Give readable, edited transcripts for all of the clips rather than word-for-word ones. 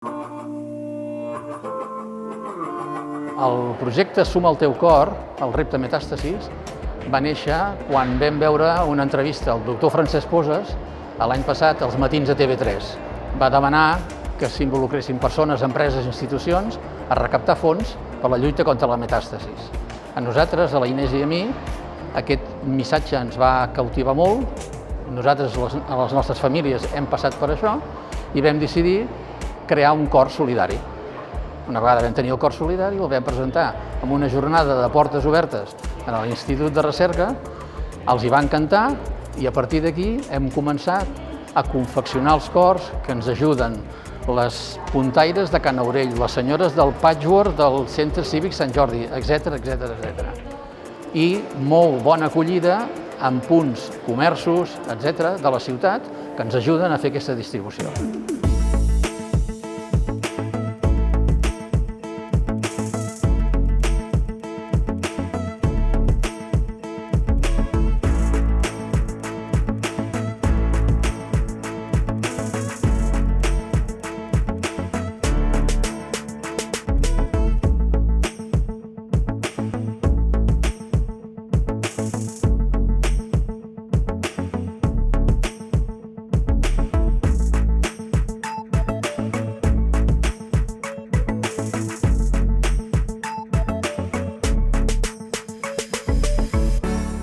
El projecte Suma el teu cor, el repte Metàstasis, va néixer quan vam veure una entrevista al doctor Francesc Poses l'any passat als matins de TV3. Va demanar que s'involucressin persones, empreses i institucions a recaptar fons per la lluita contra la metàstasis. A nosaltres, a la Inés i a mi, aquest missatge ens va cautivar molt. Nosaltres, a les nostres famílies, hem passat per això i vam decidir crear un cor solidari. Una vegada vam tenir el cor solidari, el vam presentar en una jornada de portes obertes a l'Institut de Recerca, els hi va encantar i a partir d'aquí hem començat a confeccionar els cors que ens ajuden les puntaires de Can Aurell, les senyores del patchwork del Centre Cívic Sant Jordi, etc. I molt bona acollida en punts, comerços, etc. de la ciutat que ens ajuden a fer aquesta distribució.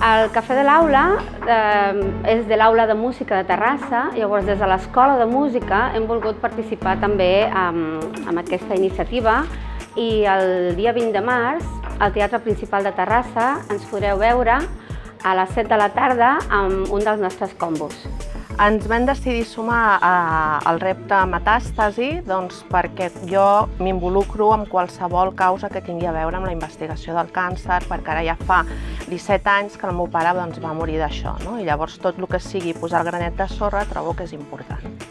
El Cafè de l'Aula és de l'Aula de Música de Terrassa, llavors des de l'Escola de Música hem volgut participar també en aquesta iniciativa i el dia 20 de març al Teatre Principal de Terrassa ens podreu veure a les 7 de la tarda amb un dels nostres combos. Ens vam decidir sumar al repte Metàstasi perquè jo m'involucro en qualsevol causa que tingui a veure amb la investigació del càncer, perquè ara ja fa 17 anys que el meu pare va morir d'això, i llavors tot el que sigui posar el granet de sorra trobo que és important.